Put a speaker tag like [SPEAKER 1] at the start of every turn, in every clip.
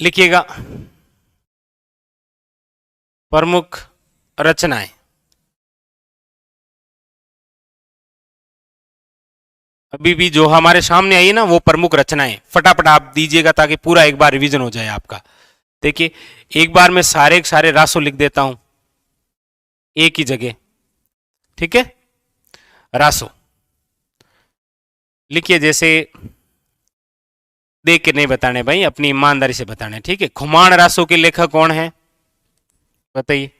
[SPEAKER 1] लिखिएगा प्रमुख रचनाएं। अभी भी जो हमारे सामने आई है ना वो प्रमुख रचनाएं, फटाफट आप दीजिएगा ताकि पूरा एक बार रिवीजन हो जाए आपका। देखिए एक बार मैं सारे के सारे रासो लिख देता हूं एक ही जगह, ठीक है। रासो लिखिए, जैसे देख के नहीं बताने भाई, अपनी ईमानदारी से बताने, ठीक है। खुमान रासो के लेखक कौन है बताइए।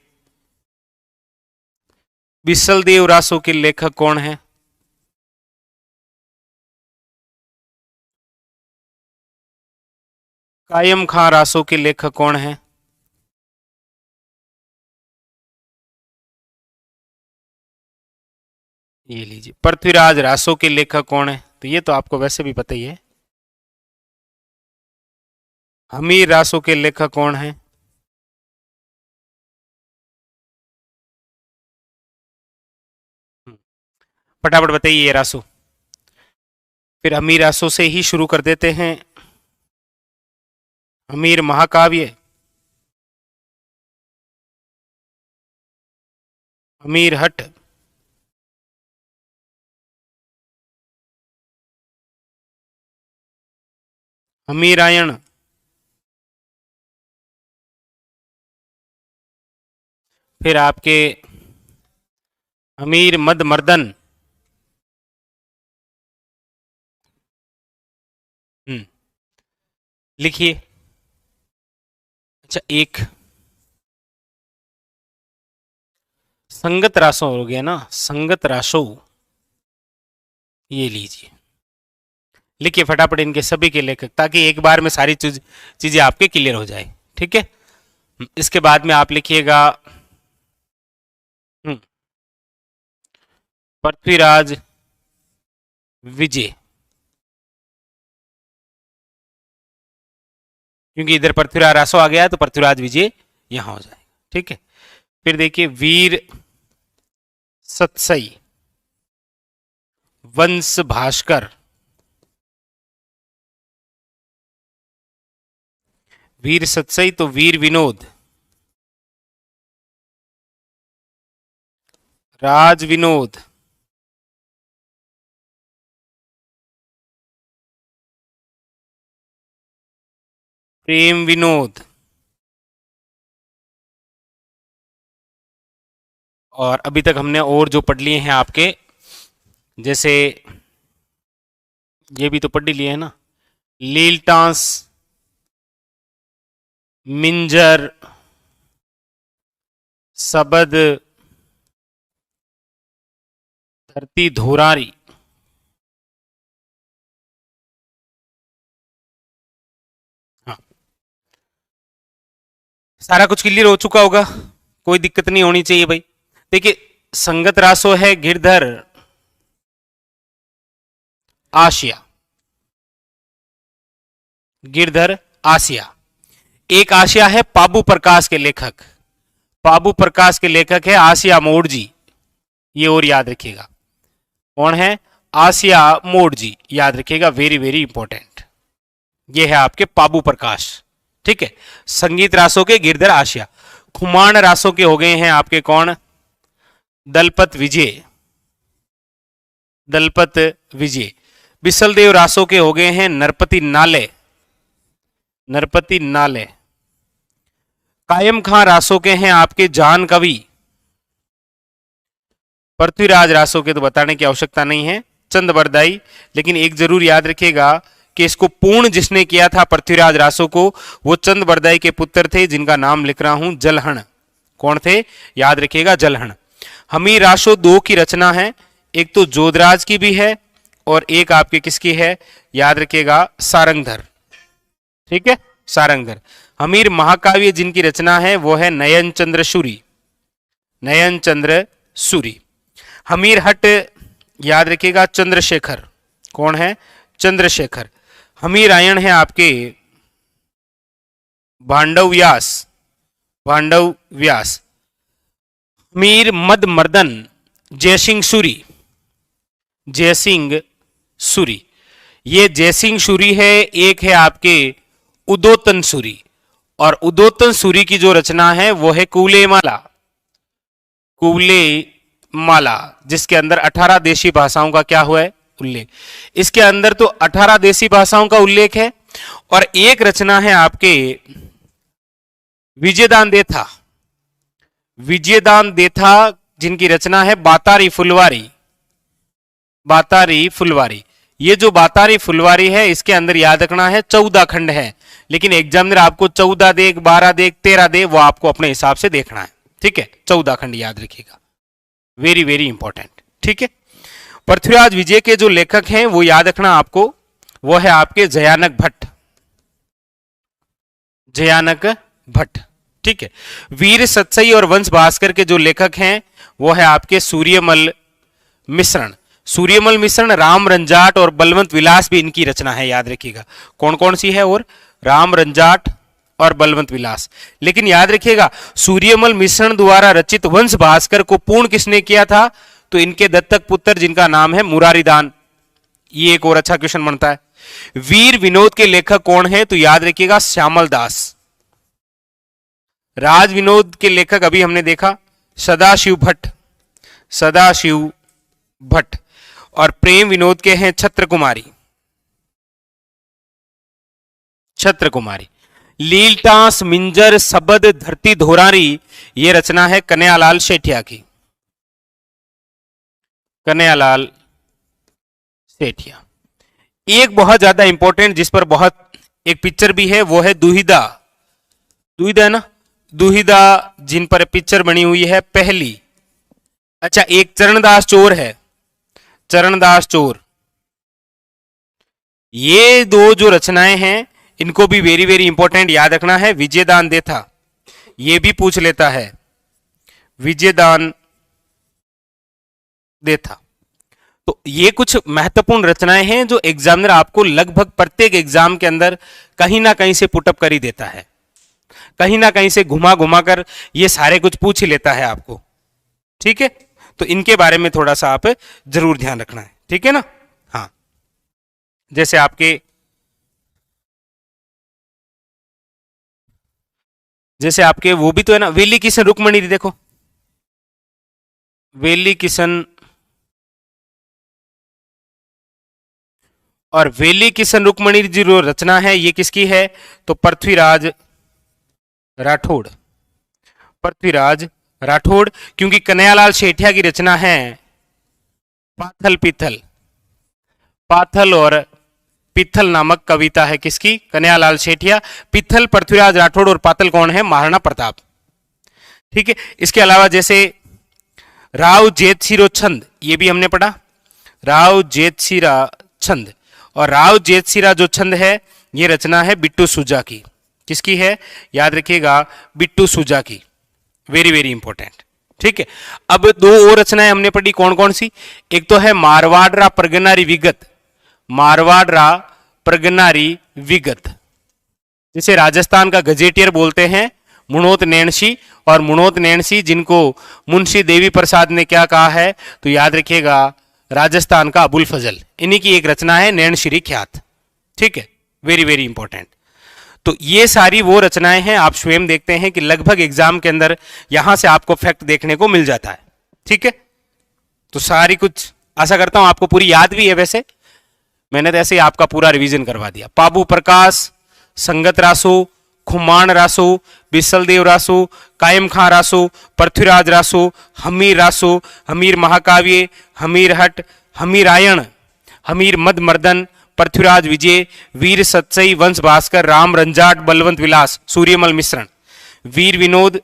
[SPEAKER 1] बिसल देव रासो के लेखक कौन है? कायम खां रासो के लेखक कौन है? ये लीजिए। पृथ्वीराज रासो के लेखक कौन है? तो ये तो आपको वैसे भी पता ही है। हमीर रासो के लेखक कौन है? फटाफट बताइए ये रासो। फिर हमीर रासो से ही शुरू कर देते हैं। हमीर महाकाव्य, हमीर हट, हमीरायण, फिर आपके हमीर मद मर्दन, लिखिए। अच्छा, एक संगत रासो हो गया ना, संगत रासो, ये लीजिए। लिखिए फटाफट इनके सभी के लेखक, ताकि एक बार में सारी चीजें आपके क्लियर हो जाए, ठीक है। इसके बाद में आप लिखिएगा पृथ्वीराज विजय, क्योंकि इधर पृथ्वीराज रासो आ गया है तो पृथ्वीराज विजय यहां हो जाएगा, ठीक है। फिर देखिए वीर सतसई, वंश भास्कर, वीर सतसई तो वीर विनोद, राज विनोद, प्रेम विनोद, और अभी तक हमने और जो पढ़ लिए हैं आपके, जैसे ये भी तो पढ़ लिए है ना, लीलटांस, मिंजर, सबद, धरती धोरारी, हाँ सारा कुछ क्लियर हो चुका होगा, कोई दिक्कत नहीं होनी चाहिए भाई। देखिए संगत रासो है गिरधर आसिया, गिरधर आसिया। एक आसिया है पाबू प्रकाश के लेखक, पाबू प्रकाश के लेखक है आसिया मोड़ जी, ये और याद रखिएगा कौन है, आसिया मोड़ जी, याद रखिएगा, वेरी वेरी इंपॉर्टेंट। ये है आपके पाबू प्रकाश, ठीक है। संगीत रासों के गिरधर आसिया। खुमान रासों के हो गए हैं आपके कौन, दलपत विजय, दलपत विजय। बिसलदेव रासों के हो गए हैं नरपति नाले, नरपति नाले। कायम खां रासों के हैं आपके जान कवि। पृथ्वीराज रासों के तो बताने की आवश्यकता नहीं है, चंद बरदाई। लेकिन एक जरूर याद रखिएगा कि इसको पूर्ण जिसने किया था पृथ्वीराज रासों को, वो चंद बरदाई के पुत्र थे, जिनका नाम लिख रहा हूं जलहण। कौन थे, याद रखिएगा, जलहण। हमीर रासो दो की रचना है, एक तो जोधराज की भी है और एक आपके किसकी है, याद रखिएगा, सारंगधर, ठीक है, सारंगधर। हमीर महाकाव्य जिनकी रचना है वो है नयन चंद्र सूरी, नयन चंद्र सूरी। हमीर हट याद रखिएगा चंद्रशेखर, कौन है, चंद्रशेखर। हमीरायण है आपके भांडव व्यास, भांडव व्यास। हमीर मद मर्दन जयसिंह सूरी, जयसिंह सूरी। ये जयसिंह सूरी है, एक है आपके उदोतन सूरी। और उदोतन सूरी की जो रचना है वो है कूले माला, कूले माला, जिसके अंदर 18 देशी भाषाओं का क्या हुआ है, उल्लेख। इसके अंदर तो 18 देशी भाषाओं का उल्लेख है, और एक रचना है आपके विजयदान देथा, विजयदान देथा, जिनकी रचना है बातारी फुलवारी, बातारी फुलवारी। ये जो बातारी फुलवारी है इसके अंदर याद रखना है 14 खंड है, लेकिन एग्जामिनर आपको 14 दे, 12 दे, 13 दे, वो आपको अपने हिसाब से देखना है, ठीक है। 14 खंड याद रखिएगा, वेरी वेरी इंपॉर्टेंट, ठीक है। पृथ्वीराज विजय के जो लेखक हैं वो याद रखना आपको, वो है आपके जयानक भट्ट, जयानक भट्ट, ठीक है। वीर सतसई और वंश भास्कर के जो लेखक हैं वो है आपके सूर्यमल मिश्रण, सूर्यमल मिश्रण, राम रंजाट और बलवंत विलास भी इनकी रचना है, याद रखिएगा। कौन कौन सी है, और राम रंजाट और बलवंत विलास। लेकिन याद रखिएगा सूर्यमल मिश्रण द्वारा रचित वंश भास्कर को पूर्ण किसने किया था, तो इनके दत्तक पुत्र जिनका नाम है मुरारीदान। ये एक और अच्छा क्वेश्चन बनता है। वीर विनोद के लेखक कौन है, तो याद रखिएगा श्यामल दास। राज विनोद के लेखक अभी हमने देखा सदाशिव भट्ट, सदाशिव भट्ट। और प्रेम विनोद के हैं छत्र कुमारी, छत्र कुमारी। लीलटास मिंजर सबद धरती धोरारी, ये रचना है कन्हैयालाल सेठिया की, कन्हैयालाल सेठिया। एक बहुत ज्यादा इंपॉर्टेंट जिस पर बहुत एक पिक्चर भी है वो है दुहिदा, दुहिदा है ना, दुहिदा, जिन पर पिक्चर बनी हुई है पहली। अच्छा, एक चरणदास चोर है, चरणदास चोर। ये दो जो रचनाएं हैं इनको भी वेरी वेरी इंपॉर्टेंट याद रखना है। विजयदान देथा, ये भी पूछ लेता है, विजयदान देथा। तो ये कुछ महत्वपूर्ण रचनाएं हैं जो एग्जामिनर आपको लगभग प्रत्येक एग्जाम के अंदर कहीं ना कहीं से पुटअप कर ही देता है, कहीं ना कहीं से घुमा घुमा कर ये सारे कुछ पूछ ही लेता है आपको, ठीक है। तो इनके बारे में थोड़ा सा आप जरूर ध्यान रखना है, ठीक है ना। हाँ, जैसे आपके वो भी तो है ना, वेली किशन रुक्मणी, देखो वेली किशन और वेली किशन रुक्मणी जी जो रचना है ये किसकी है, तो पृथ्वीराज राठौड़, पृथ्वीराज राठौड़। क्योंकि कन्हैयालाल सेठिया की रचना है पाथल पिथल, पाथल और पिथल नामक कविता है किसकी, कन्हैयालाल सेठिया। पिथल पृथ्वीराज राठौड़ और पातल कौन है, महाराणा प्रताप, ठीक है। इसके अलावा जैसे राव जेतसिरो छंद, ये भी हमने पढ़ा, राव जेतसिरा छंद। और राव जेतसिरा जो छंद है ये रचना है बिट्टू सुजा की, किसकी है, याद रखिएगा बिट्टू सुजा की, वेरी वेरी इंपॉर्टेंट, ठीक है। अब दो और रचनाएं हमने पढ़ी, कौन कौन सी, एक तो है मारवाड़रा प्रगनारी विगत, मारवाड़रा प्रगनारी विगत, जिसे राजस्थान का गजेटियर बोलते हैं मुणोत नैणसी। और मुणोत नैणसी जिनको मुंशी देवी प्रसाद ने क्या कहा है, तो याद रखिएगा राजस्थान का अबुल फजल, इन्हीं की एक रचना है नैणश्री ख्यात, ठीक है, वेरी वेरी इंपॉर्टेंट। तो ये सारी वो रचनाएं हैं, आप स्वयं देखते हैं कि लगभग एग्जाम के अंदर यहां से आपको फैक्ट देखने को मिल जाता है, ठीक है। तो सारी कुछ आशा करता हूं आपको पूरी याद भी है, वैसे मैंने तो ऐसे ही आपका पूरा रिवीजन करवा दिया। पाबू प्रकाश, संगत रासो, खुमान रासो, बिसलदेव रासो, कायम खां रासो, पृथ्वीराज रासो, हमीर रासो, हमीर महाकाव्य, हमीर हट, हमीर आयण, हमीर मद मर्दन, पृथ्वीराज विजय, वीर सतसई, वंश भास्कर, राम रंजाट, बलवंत विलास, सूर्यमल मिश्रण, वीर विनोद,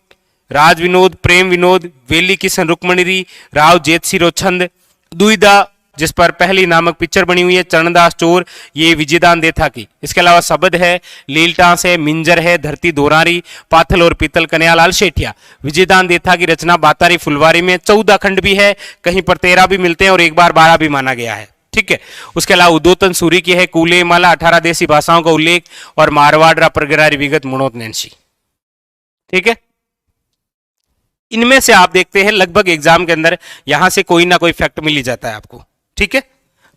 [SPEAKER 1] राज विनोद, प्रेम विनोद, वेली किशन रुक्मणी, राव जेतसिरो छंद, दुहिदा जिस पर पहली नामक पिक्चर बनी हुई है, चरणदास चोर, ये विजयदान देथा की। इसके अलावा शब्द है, लीलटास है, मिंजर है, धरती दोरारी, पाथल और पीतल, कन्हैयालाल सेठिया। विजयदान देथा की रचना बातारी फुलवारी में 14 खंड भी है, कहीं पर 13 भी मिलते हैं और एक बार 12 भी माना गया है, ठीक है। उसके अलावा उदोतन सूरी की है कूले माला, 18 देशी भाषाओं का उल्लेख, और मारवाड़रा प्रगनारी विगत, मुणोत नैणसी, ठीक है। इनमें से आप देखते हैं लगभग एग्जाम के अंदर यहां से कोई ना कोई फैक्ट मिल ही जाता है आपको, ठीक है।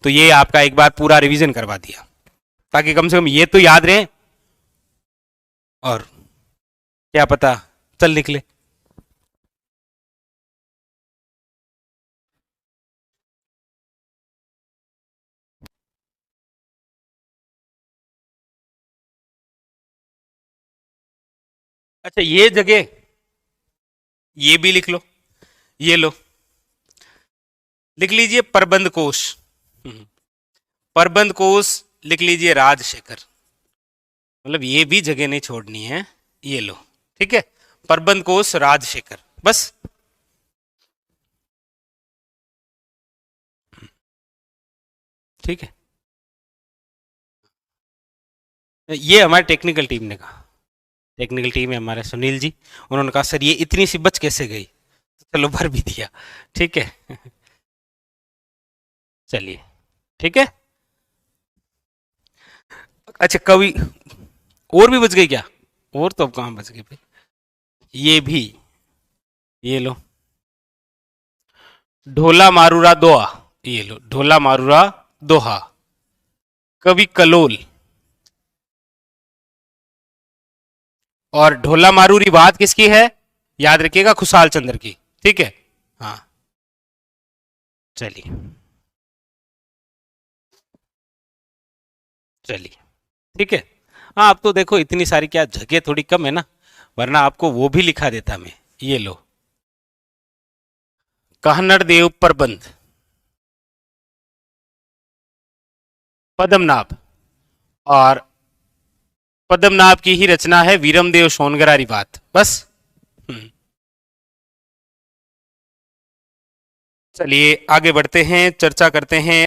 [SPEAKER 1] तो ये आपका एक बार पूरा रिवीजन करवा दिया ताकि कम से कम ये तो याद रहे और क्या पता चल निकले। अच्छा ये जगह, ये भी लिख लो, ये लो, लिख लीजिए प्रबंध कोश। हम्म, प्रबंध कोश लिख लीजिए राजशेखर, मतलब ये भी जगह नहीं छोड़नी है, ये लो, ठीक है, प्रबंध कोश राजशेखर, बस। ठीक है, ये हमारी टेक्निकल टीम ने कहा, टेक्निकल टीम है हमारे सुनील जी, उन्होंने कहा सर ये इतनी सी बच कैसे गई, तो चलो भर भी दिया। ठीक है। चलिए, ठीक है। अच्छा कवि, और भी बच गई क्या? और तो अब कहाँ बच गई भाई, ये भी, ये लो, ढोला मारूरा दोहा, ये लो ढोला मारूरा दोहा, कवि कलोल, और ढोला मारूरी बात किसकी है, याद रखिएगा खुशहाल चंद्र की, ठीक है। हाँ, चलिए, चलिए, ठीक है। हाँ अब तो देखो इतनी सारी क्या जगह थोड़ी कम है ना, वरना आपको वो भी लिखा देता मैं, ये लो, कहनर देव प्रबंध, पद्मनाभ, और पद्मनाभ की ही रचना है वीरमदेव सोनगरारी बात, बस। हम्म, चलिए आगे बढ़ते हैं, चर्चा करते हैं।